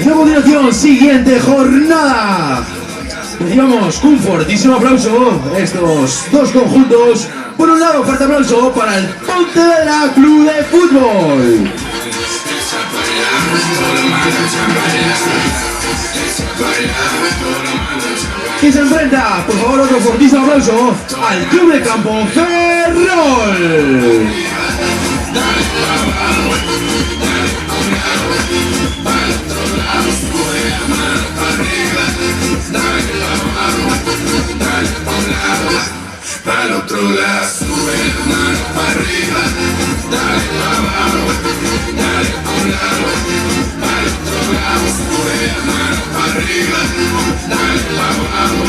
Y a continuación, siguiente jornada. Recibamos un fortísimo aplauso estos dos conjuntos. Por un lado, fuerte aplauso para el Pontevedra Club de Fútbol, que se enfrenta, por favor, otro fortísimo aplauso al Club de Campo Ferrol. Al otro lado, sube la mano para arriba, dale para abajo, dale para un lado. Al otro lado, sube la mano para arriba, dale para abajo,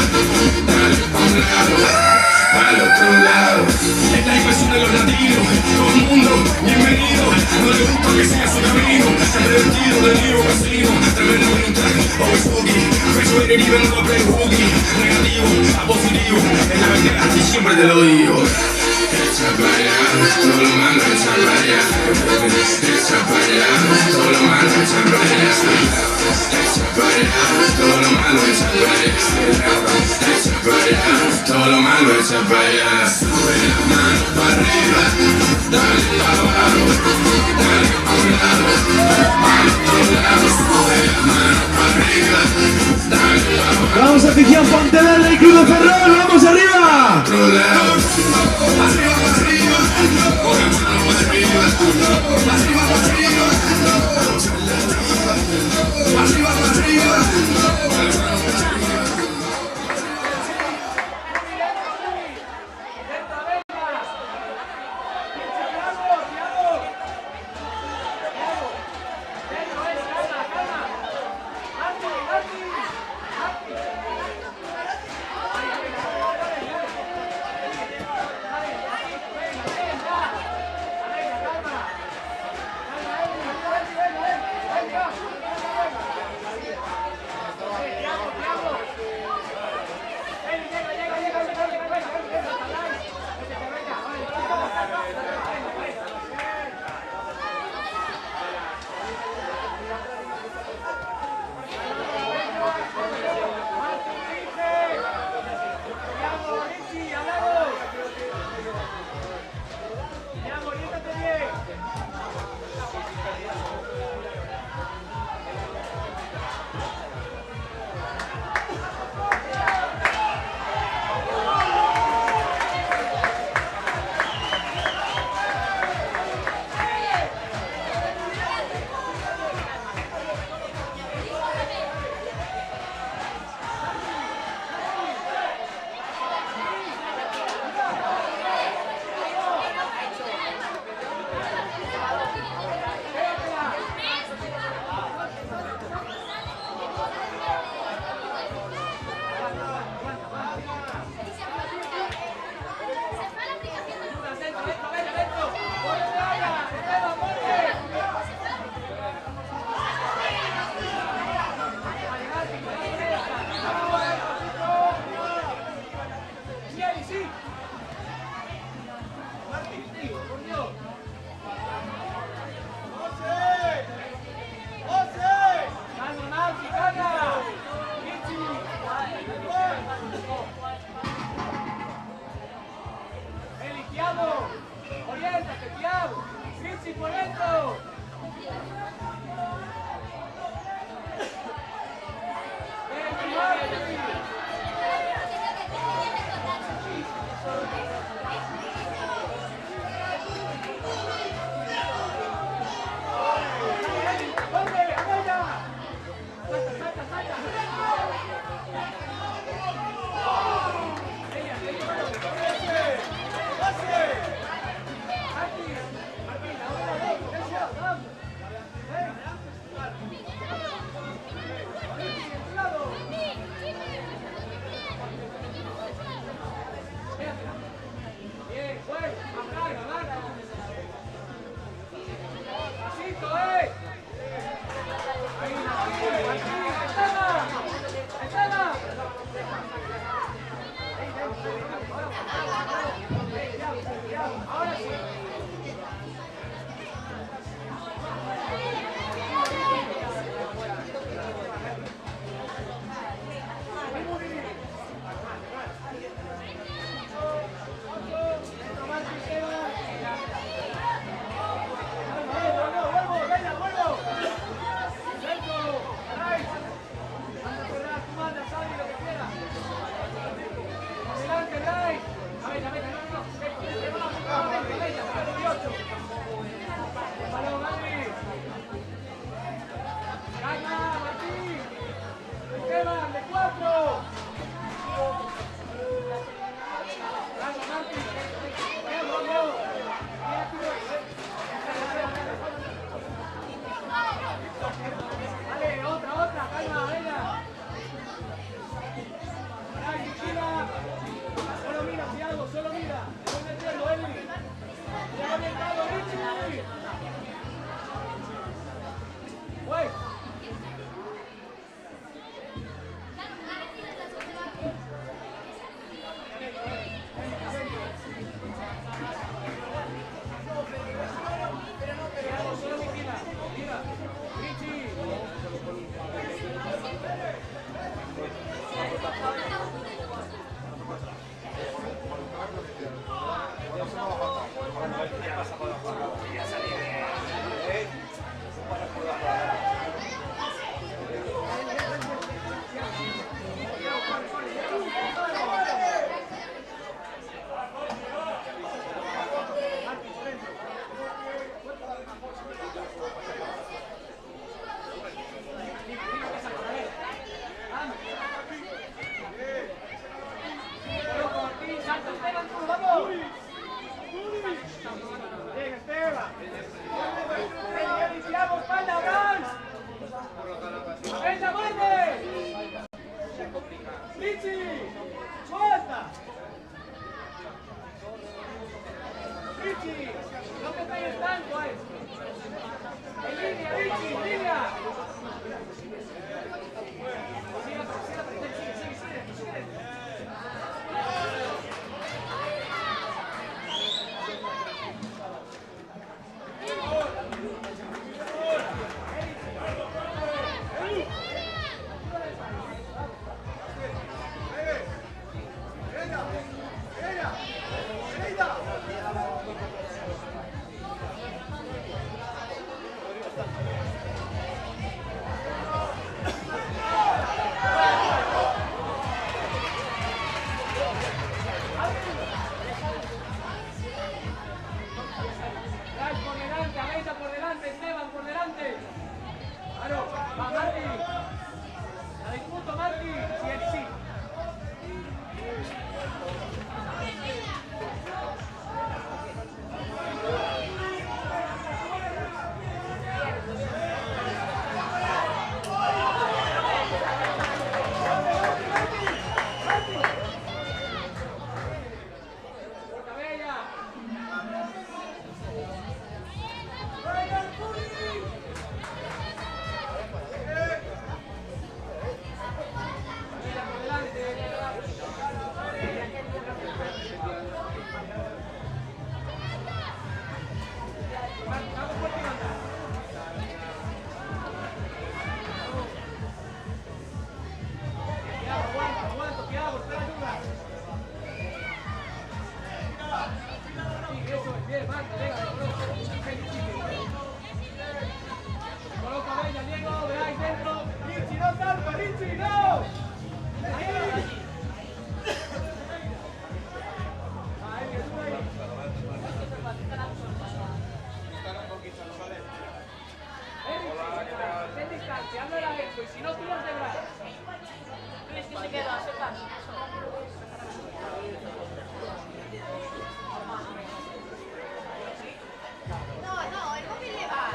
dale para un lado. Al otro lado. Es la impresión de los latinos, todo el mundo, bienvenido. No le gusta que siga su camino, siempre vestido de lío casino. Tremendo winter, always boogie, persuaded even though I play hooky. Negativo, a positivo, es la verdad y siempre te lo digo. Echa para allá, todo lo malo echa para allá. Echa para allá, todo lo malo echa para allá. Echa para allá, todo lo malo echa para allá. Echa para allá, todo lo malo echa para allá. Sube la mano para arriba, dale para abajo, dale para un lado. Al otro lado, sube la mano para arriba, dale para abajo. Vamos, afición Pontevedra y Club de Ferrol, vamos arriba. Otro lado, arriba para arriba, con la mano para arriba, arriba para arriba, arriba para arriba. Esteban, de 4. Vale, otra, calma, venga. Ay, vigila. Solo mira, Thiago, solo mira. Te voy metiendo, Eli. Te voy metiendo, Richie. Güey. Thiago, solo vigila. Mira. Richie. Bien, Esteban. Iniciamos, espalda, Bran. ¡Venga, Marte! ¡Richie! ¡Suelta! ¡Richie! ¡No te pegues tanto, ¡En línea, Richie! ¡En línea! Sigue. Por delante, Esteban, por delante. Claro, va Marti. La disputo, Marti. Sí. Coloca Bella, Diego, veáis dentro. Richie, no salta, Richie, no. Ahí. Ten distancia, hazlo a esto y si no tiras de brazo. ¿Crees que se queda? Se pasa. No, el móvil le va,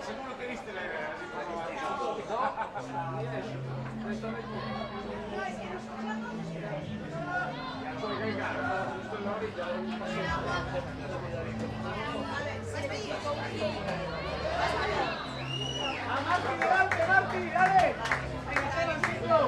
Seguro que viste la Marti, dale. Venga, Esteban, ciclo.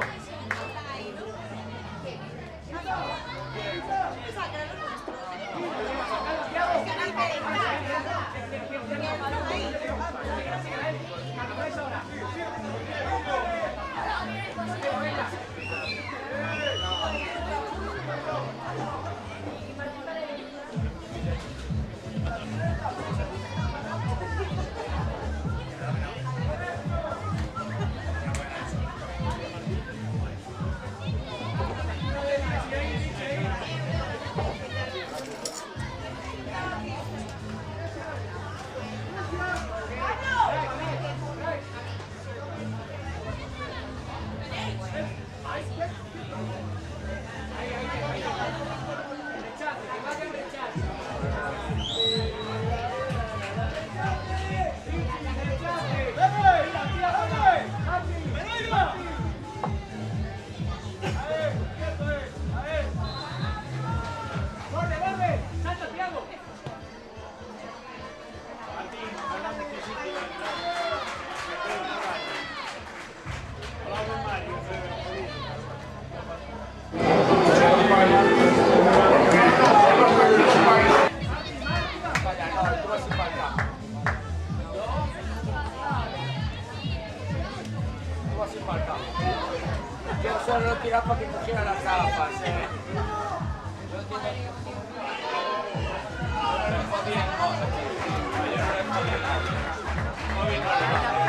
tirar para que cogiera las gafas, Yo entiendo. No le jodía, no. Yo no le jodía nada. No vino nada.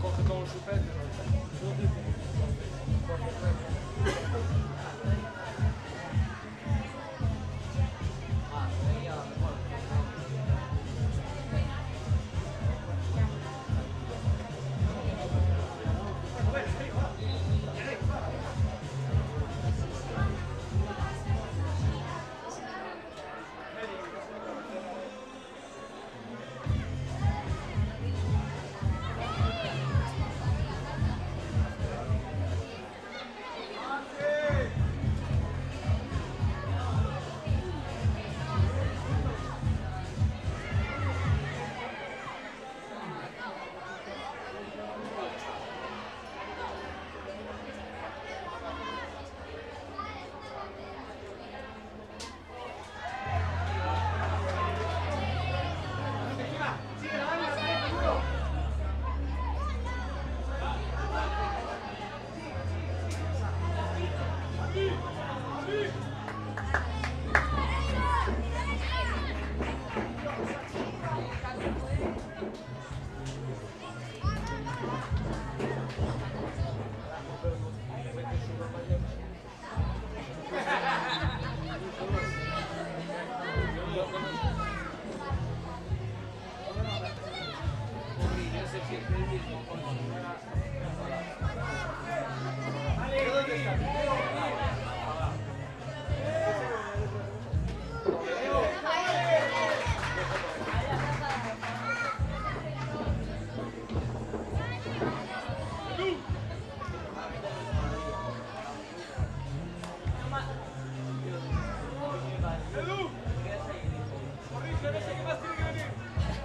Coge con su pecho. Edu, corrige, no sé qué más tiene que venir.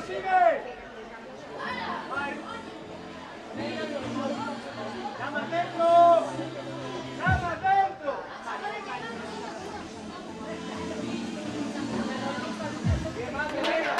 sigue. Llama dentro. Llama dentro. Bien, más que venga.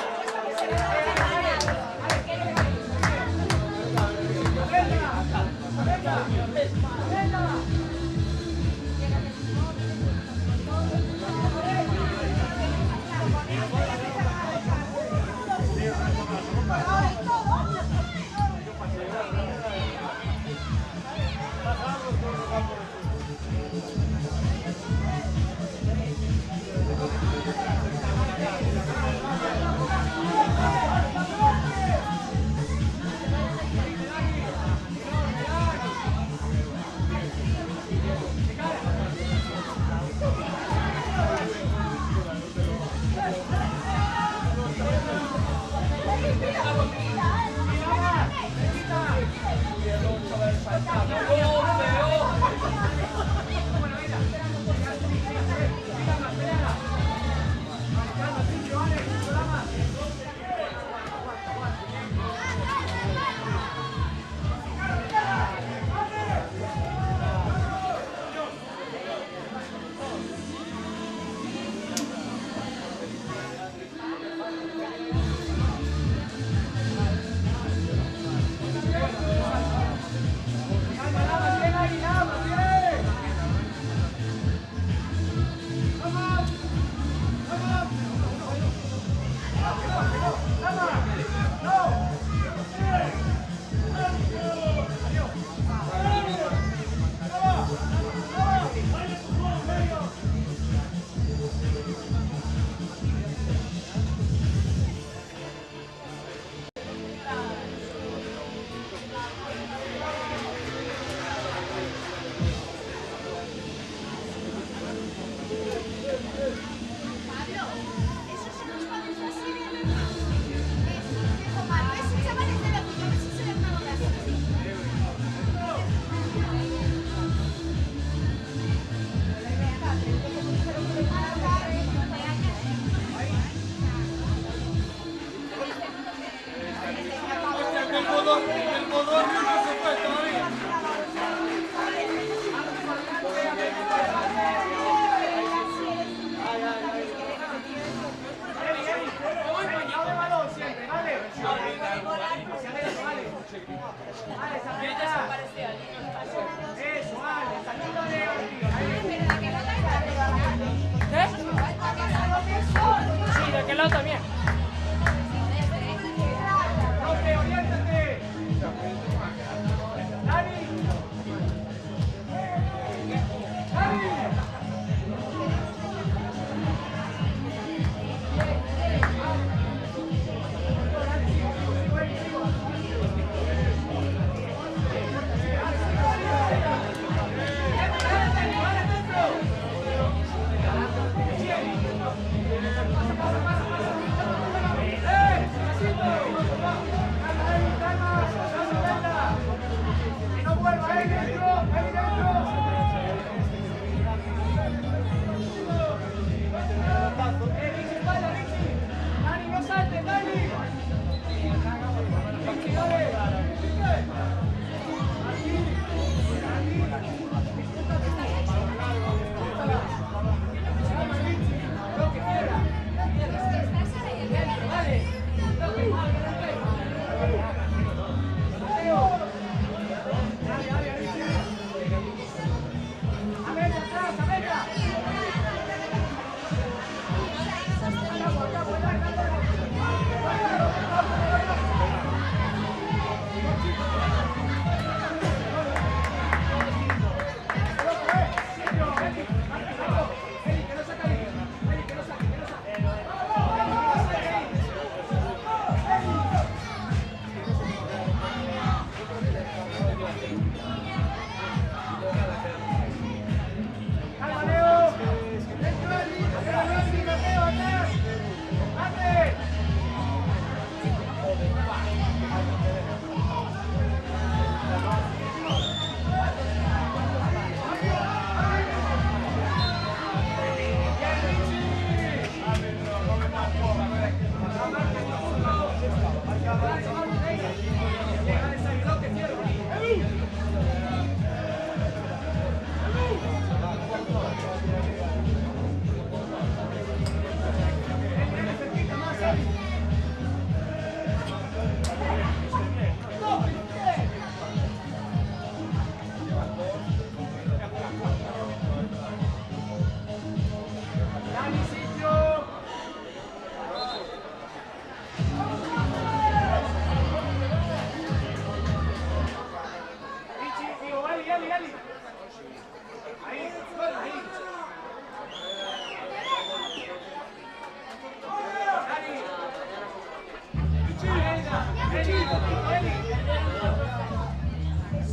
Es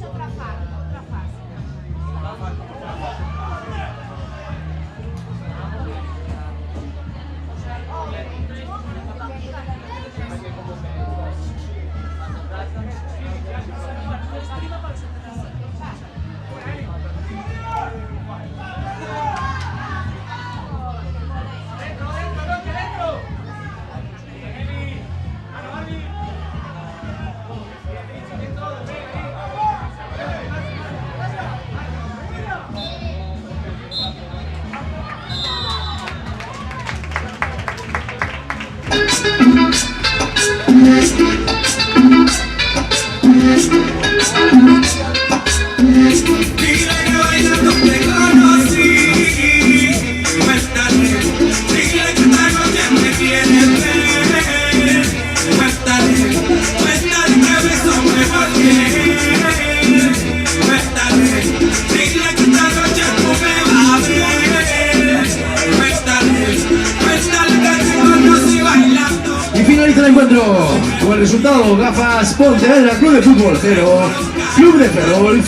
otra fase, otra fase. Dile que bailando te conocí. Cuéntale, dile que esta noche me quieres ver. Cuéntale, cuéntale que beso mejor que él. Cuéntale, dile que esta noche tú me vas a ver. Cuéntale, cuéntale que te conocí bailando. Y finaliza el encuentro con el resultado: Gafas Pontevedra Club de Fútbol 0, Club de Ferrol